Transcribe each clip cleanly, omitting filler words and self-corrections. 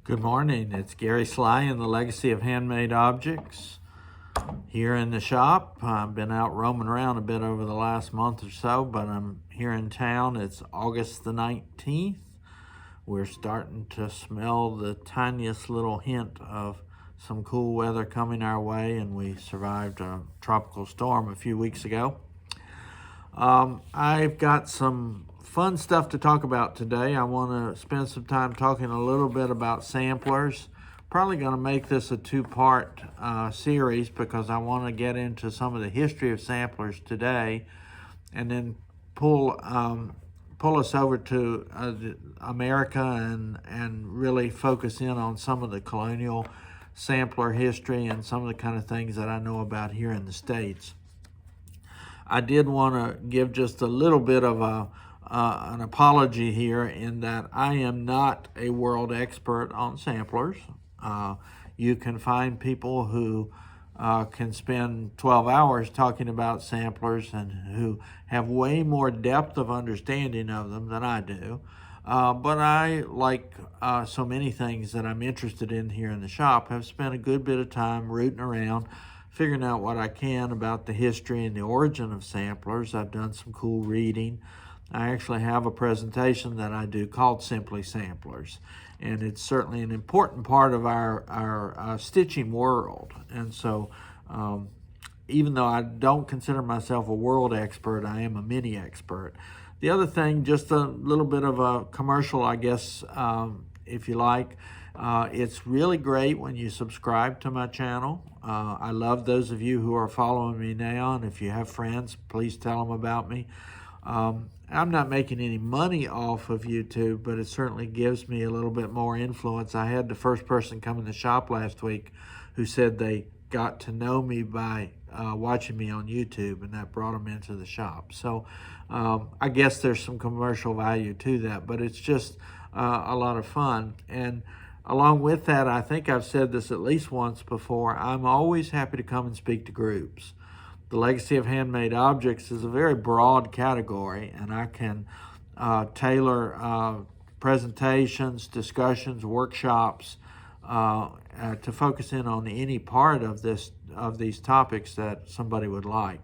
Good morning. It's Gary Sly in the Legacy of Handmade Objects here in the shop. I've been out roaming around a bit over the last month or so, but I'm here in town. It's August the 19th. We're starting to smell the tiniest little hint of some cool weather coming our way, and we survived a tropical storm a few weeks ago. I've got some fun stuff to talk about today. I want to spend some time talking a little bit about samplers. Probably going to make this a two-part series because I want to get into some of the history of samplers today, and then pull us over to America and really focus in on some of the colonial sampler history and some of the kind of things that I know about here in the States. I did want to give just a little bit of an apology here in that I am not a world expert on samplers. You can find people who can spend 12 hours talking about samplers and who have way more depth of understanding of them than I do. But I, like so many things that I'm interested in here in the shop, have spent a good bit of time rooting around, figuring out what I can about the history and the origin of samplers. I've done some cool reading. I actually have a presentation that I do called Simply Samplers, and it's certainly an important part of our stitching world. And so even though I don't consider myself a world expert, I am a mini expert. The other thing, just a little bit of a commercial, I guess, if you like. It's really great when you subscribe to my channel. I love those of you who are following me now, and if you have friends, please tell them about me. I'm not making any money off of YouTube, but it certainly gives me a little bit more influence. I had the first person come in the shop last week who said they got to know me by watching me on YouTube, and that brought them into the shop. So I guess there's some commercial value to that, but it's just a lot of fun. And along with that, I think I've said this at least once before, I'm always happy to come and speak to groups. The Legacy of Handmade Objects is a very broad category, and I can tailor presentations, discussions, workshops to focus in on any part of these topics that somebody would like.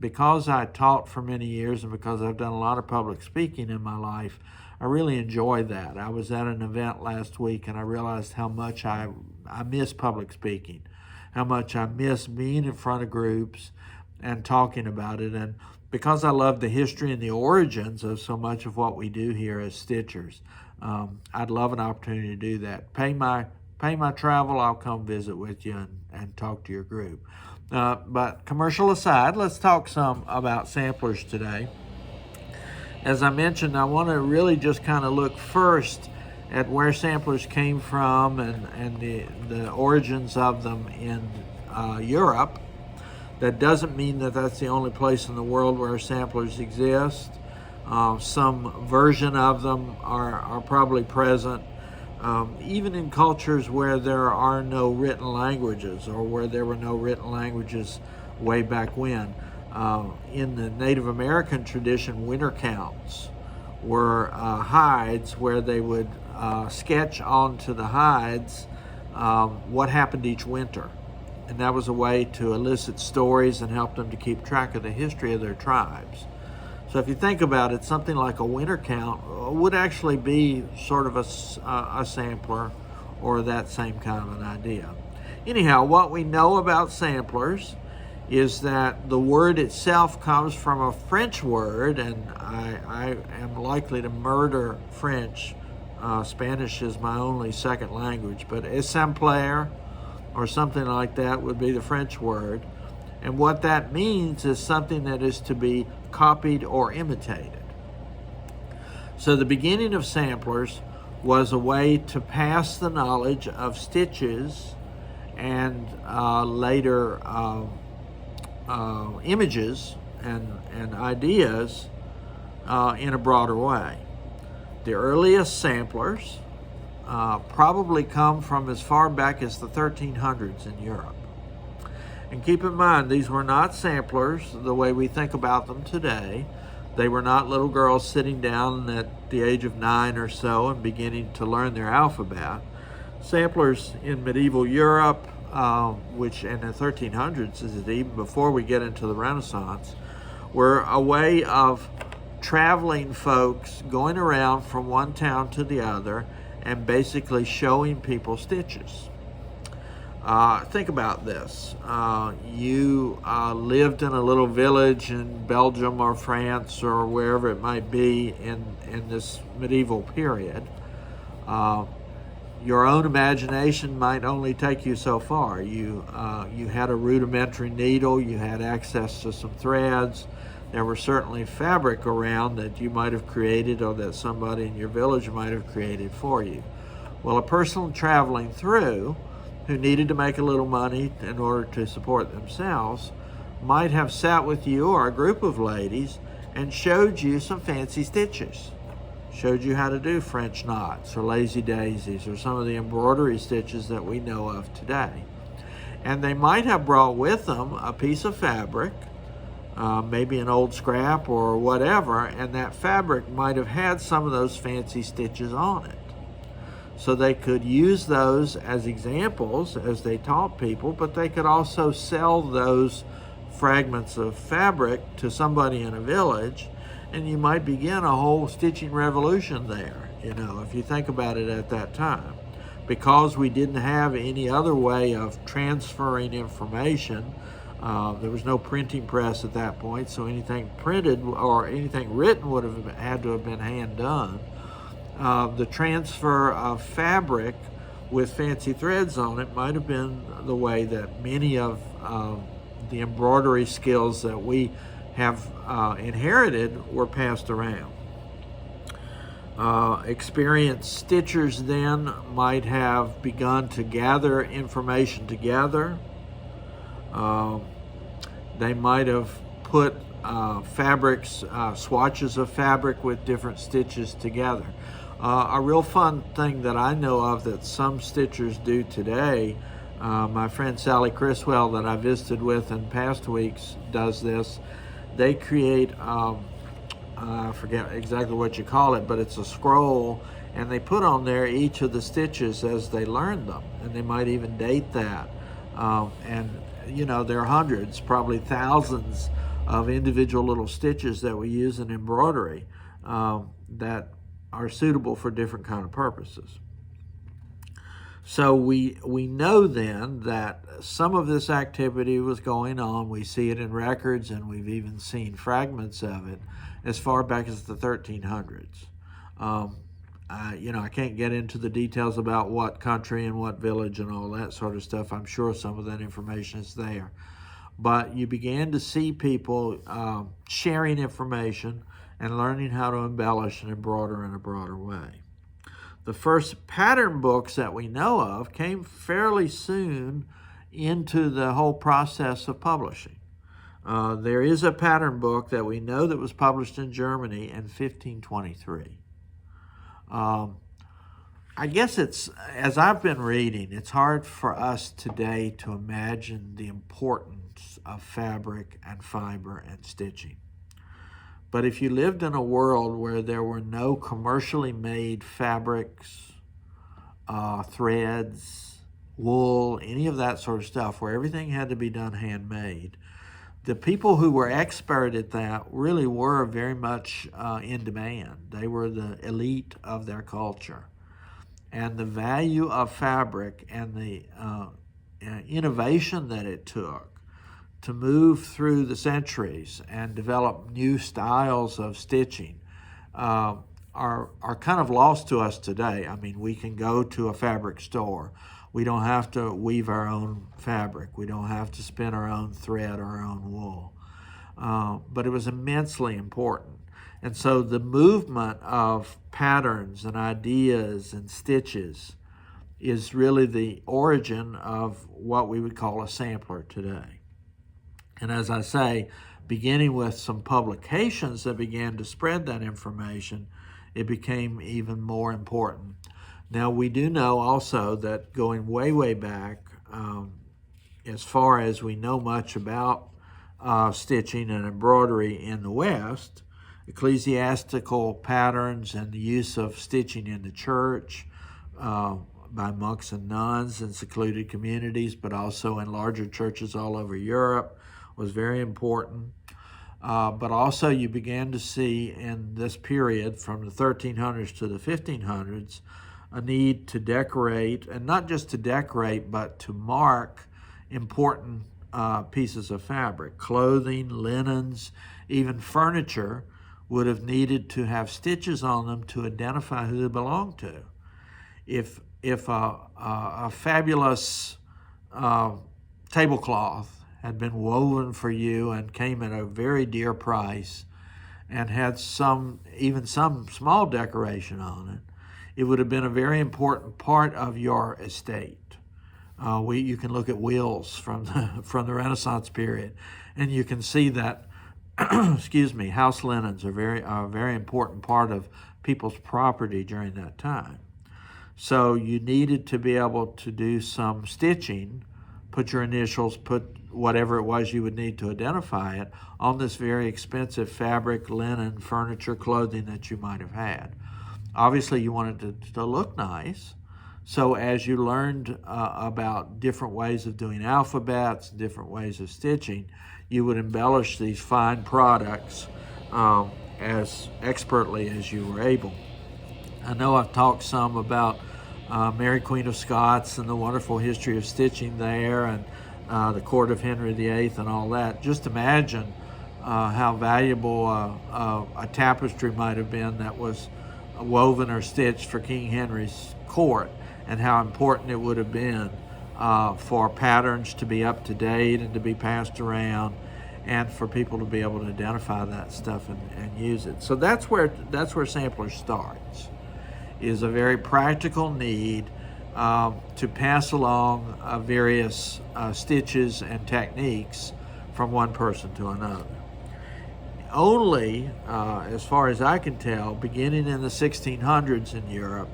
Because I taught for many years and because I've done a lot of public speaking in my life, I really enjoy that. I was at an event last week and I realized how much I miss public speaking, how much I miss being in front of groups and talking about it. And because I love the history and the origins of so much of what we do here as stitchers, I'd love an opportunity to do that. Pay my travel, I'll come visit with you and talk to your group. But commercial aside, let's talk some about samplers today. As I mentioned, I want to really just kind of look first at where samplers came from and the origins of them in Europe. That doesn't mean that that's the only place in the world where samplers exist. Some version of them are probably present, even in cultures where there are no written languages or where there were no written languages way back when. In the Native American tradition, winter counts were hides where they would sketch onto the hides what happened each winter. And that was a way to elicit stories and help them to keep track of the history of their tribes. So if you think about it, something like a winter count would actually be sort of a sampler or that same kind of an idea. Anyhow, what we know about samplers is that the word itself comes from a French word, and I am likely to murder French. Spanish is my only second language, but exemplaire or something like that would be the French word. And what that means is something that is to be copied or imitated. So the beginning of samplers was a way to pass the knowledge of stitches and later images and ideas in a broader way. The earliest samplers probably come from as far back as the 1300s in Europe. And keep in mind, these were not samplers the way we think about them today. They were not little girls sitting down at the age of 9 or so and beginning to learn their alphabet. Samplers in medieval Europe, which in the 1300s, is even before we get into the Renaissance, were a way of traveling folks going around from one town to the other and basically showing people stitches. Think about this. You lived in a little village in Belgium or France or wherever it might be in this medieval period. Your own imagination might only take you so far. You had a rudimentary needle, you had access to some threads. There were certainly fabric around that you might have created or that somebody in your village might have created for you. Well, a person traveling through who needed to make a little money in order to support themselves might have sat with you or a group of ladies and showed you some fancy stitches. Showed you how to do French knots or lazy daisies or some of the embroidery stitches that we know of today. And they might have brought with them a piece of fabric, maybe an old scrap or whatever, and that fabric might have had some of those fancy stitches on it. So they could use those as examples as they taught people, but they could also sell those fragments of fabric to somebody in a village, and you might begin a whole stitching revolution there, if you think about it at that time. Because we didn't have any other way of transferring information, there was no printing press at that point, so anything printed or anything written would have had to have been hand done. The transfer of fabric with fancy threads on it might have been the way that many of the embroidery skills that we have inherited were passed around. Experienced stitchers then might have begun to gather information together. They might have put swatches of fabric with different stitches together. A real fun thing that I know of that some stitchers do today, my friend Sally Criswell that I visited with in past weeks does this. They create, I forget exactly what you call it, but it's a scroll, and they put on there each of the stitches as they learn them, and they might even date that. And there are hundreds, probably thousands of individual little stitches that we use in embroidery that are suitable for different kind of purposes. So we know then that some of this activity was going on. We see it in records, and we've even seen fragments of it as far back as the 1300s. I can't get into the details about what country and what village and all that sort of stuff. I'm sure some of that information is there. But you began to see people sharing information and learning how to embellish and embroider in a broader way. The first pattern books that we know of came fairly soon into the whole process of publishing. There is a pattern book that we know that was published in Germany in 1523. I guess as I've been reading, it's hard for us today to imagine the importance of fabric and fiber and stitching. But if you lived in a world where there were no commercially made fabrics, threads, wool, any of that sort of stuff, where everything had to be done handmade, the people who were expert at that really were very much in demand. They were the elite of their culture. And the value of fabric and the innovation that it took to move through the centuries and develop new styles of stitching are kind of lost to us today. I mean, we can go to a fabric store. We don't have to weave our own fabric. We don't have to spin our own thread or our own wool. But it was immensely important. And so the movement of patterns and ideas and stitches is really the origin of what we would call a sampler today. And as I say, beginning with some publications that began to spread that information, it became even more important. Now, we do know also that going way, way back, as far as we know much about stitching and embroidery in the West, ecclesiastical patterns and the use of stitching in the church by monks and nuns in secluded communities, but also in larger churches all over Europe, was very important. But also you began to see in this period from the 1300s to the 1500s a need to decorate, and not just to decorate, but to mark important pieces of fabric. Clothing, linens, even furniture would have needed to have stitches on them to identify who they belonged to. If a fabulous tablecloth had been woven for you and came at a very dear price and had even some small decoration on it, it would have been a very important part of your estate. You can look at wheels from the Renaissance period, and you can see that excuse me, house linens are a very important part of people's property during that time. So you needed to be able to do some stitching, put your initials, put whatever it was you would need to identify it on this very expensive fabric, linen, furniture, clothing that you might have had. Obviously, you wanted it to look nice. So as you learned about different ways of doing alphabets, different ways of stitching, you would embellish these fine products as expertly as you were able. I know I've talked some about Mary Queen of Scots and the wonderful history of stitching there, and the court of Henry VIII and all that. Just imagine how valuable a tapestry might have been that was woven or stitched for King Henry's court, and how important it would have been for patterns to be up to date and to be passed around, and for people to be able to identify that stuff and use it. So that's where Sampler starts, is a very practical need to pass along various stitches and techniques from one person to another. Only, as far as I can tell, beginning in the 1600s in Europe,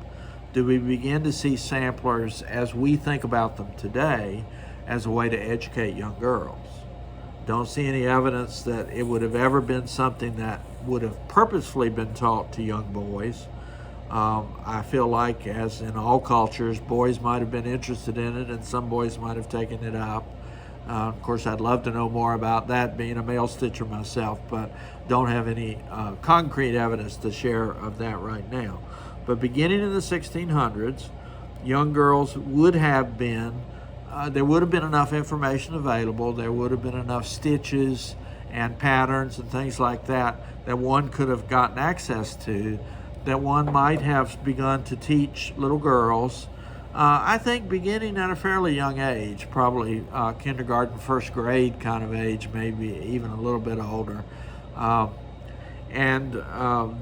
do we begin to see samplers as we think about them today as a way to educate young girls. Don't see any evidence that it would have ever been something that would have purposefully been taught to young boys. I feel like, as in all cultures, boys might have been interested in it and some boys might have taken it up. Of course, I'd love to know more about that, being a male stitcher myself, but don't have any concrete evidence to share of that right now. But beginning in the 1600s, young girls would have been, there would have been enough information available, there would have been enough stitches and patterns and things like that that one could have gotten access to, that one might have begun to teach little girls, I think beginning at a fairly young age, probably kindergarten, first grade kind of age, maybe even a little bit older. And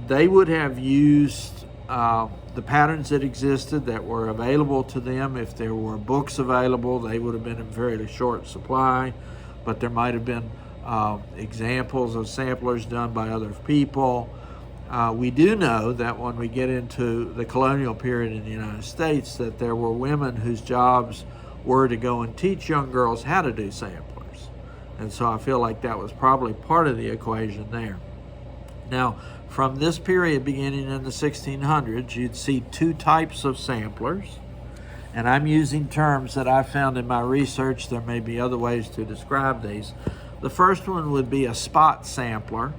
they would have used the patterns that existed that were available to them. If there were books available, they would have been in very short supply, but there might have been examples of samplers done by other people. We do know that when we get into the colonial period in the United States, that there were women whose jobs were to go and teach young girls how to do samplers. And so I feel like that was probably part of the equation there. Now, from this period beginning in the 1600s, you'd see two types of samplers. And I'm using terms that I found in my research. There may be other ways to describe these. The first one would be a spot sampler.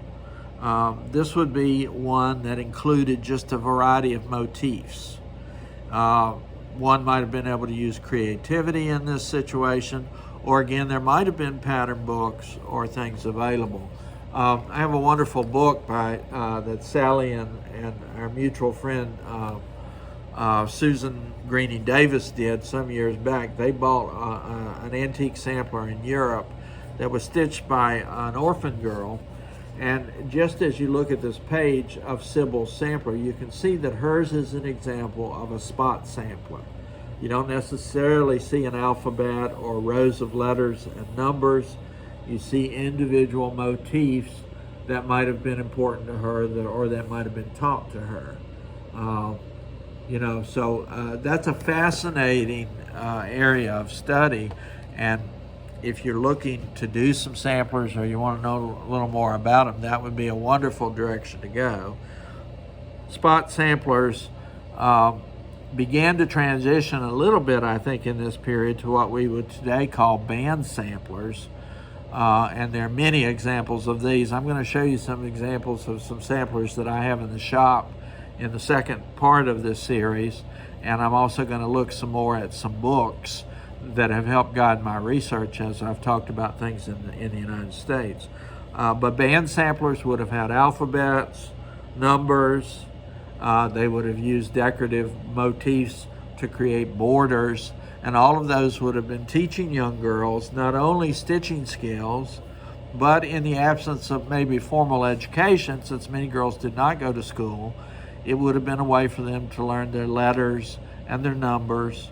This would be one that included just a variety of motifs. One might have been able to use creativity in this situation, or again, there might have been pattern books or things available. I have a wonderful book by that Sally and our mutual friend Susan Greening Davis did some years back. They bought an antique sampler in Europe that was stitched by an orphan girl. And just as you look at this page of Sybil's sampler, you can see that hers is an example of a spot sampler. You don't necessarily see an alphabet or rows of letters and numbers. You see individual motifs that might have been important to her, or that might have been taught to her. So that's a fascinating area of study. And if you're looking to do some samplers or you want to know a little more about them, that would be a wonderful direction to go. Spot samplers began to transition a little bit, I think, in this period to what we would today call band samplers. And there are many examples of these. I'm going to show you some examples of some samplers that I have in the shop in the second part of this series. And I'm also going to look some more at some books that have helped guide my research as I've talked about things in the United States. But band samplers would have had alphabets, numbers. They would have used decorative motifs to create borders, and all of those would have been teaching young girls not only stitching skills, but in the absence of maybe formal education, since many girls did not go to school, it would have been a way for them to learn their letters and their numbers.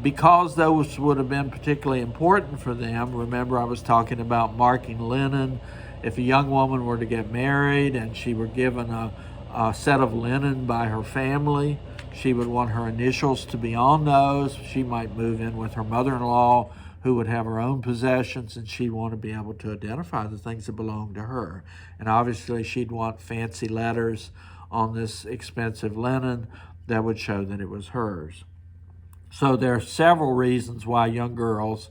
Because those would have been particularly important for them, remember I was talking about marking linen. If a young woman were to get married and she were given a set of linen by her family, she would want her initials to be on those. She might move in with her mother-in-law, who would have her own possessions, and she'd want to be able to identify the things that belong to her. And obviously she'd want fancy letters on this expensive linen that would show that it was hers. So there are several reasons why young girls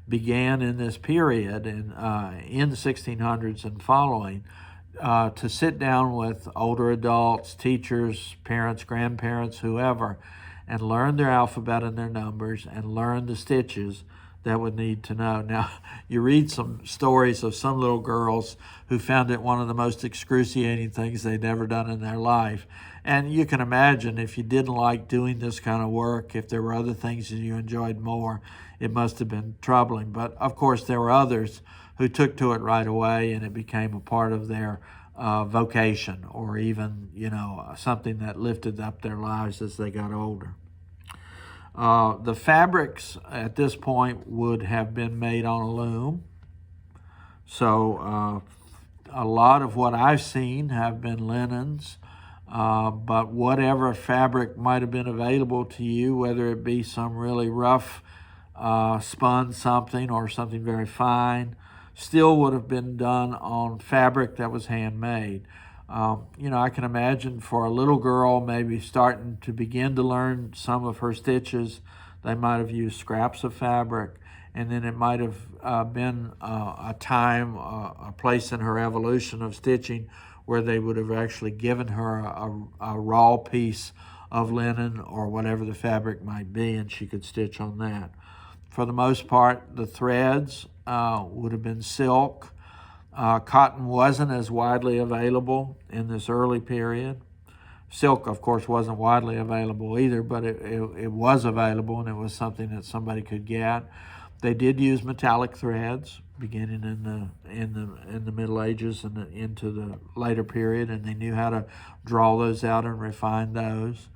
began in this period in the 1600s and following to sit down with older adults, teachers, parents, grandparents, whoever, and learn their alphabet and their numbers and learn the stitches that would need to know. Now, you read some stories of some little girls who found it one of the most excruciating things they'd ever done in their life. And you can imagine if you didn't like doing this kind of work, if there were other things that you enjoyed more, it must have been troubling. But of course, there were others who took to it right away, and it became a part of their vocation, or even, something that lifted up their lives as they got older. The fabrics at this point would have been made on a loom. So a lot of what I've seen have been linens, but whatever fabric might have been available to you, whether it be some really rough spun something or something very fine, still would have been done on fabric that was handmade. I can imagine for a little girl maybe starting to begin to learn some of her stitches, they might have used scraps of fabric, and then it might have been a time, a place in her evolution of stitching where they would have actually given her a raw piece of linen or whatever the fabric might be, and she could stitch on that. For the most part, the threads would have been silk. Cotton wasn't as widely available in this early period. Silk, of course, wasn't widely available either, but it was available, and it was something that somebody could get. They did use metallic threads beginning in the Middle Ages and into the later period, and they knew how to draw those out and refine those.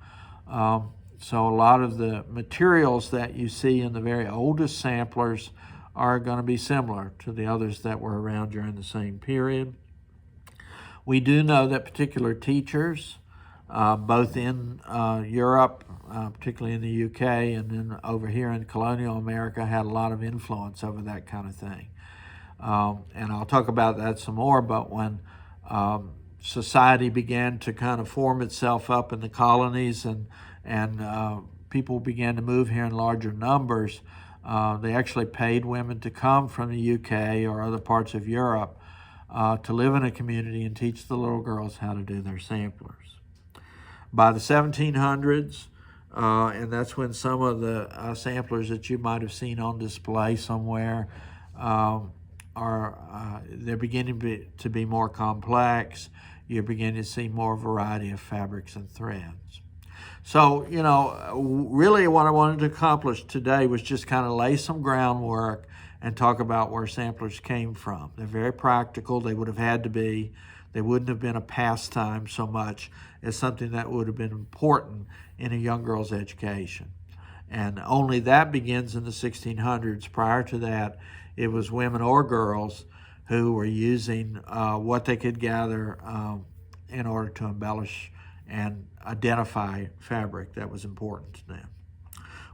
So a lot of the materials that you see in the very oldest samplers are going to be similar to the others that were around during the same period. We do know that particular teachers, both in Europe, particularly in the UK, and then over here in colonial America, had a lot of influence over that kind of thing. And I'll talk about that some more, but when society began to kind of form itself up in the colonies and people began to move here in larger numbers, they actually paid women to come from the UK or other parts of Europe to live in a community and teach the little girls how to do their samplers. By the 1700s, and that's when some of the samplers that you might have seen on display somewhere they're beginning to be more complex. You're beginning to see more variety of fabrics and threads. So, really what I wanted to accomplish today was just kind of lay some groundwork and talk about where samplers came from. They're very practical. They would have had to be. They wouldn't have been a pastime so much as something that would have been important in a young girl's education. And only that begins in the 1600s. Prior to that, it was women or girls who were using what they could gather in order to embellish and identify fabric that was important to them.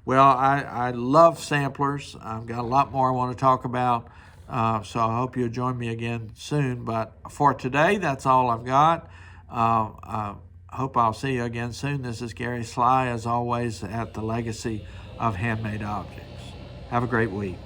Well, I love samplers. I've got a lot more I want to talk about, so I hope you'll join me again soon. But for today, that's all I've got. I hope I'll see you again soon. This is Gary Sly, as always, at the Legacy of Handmade Objects. Have a great week.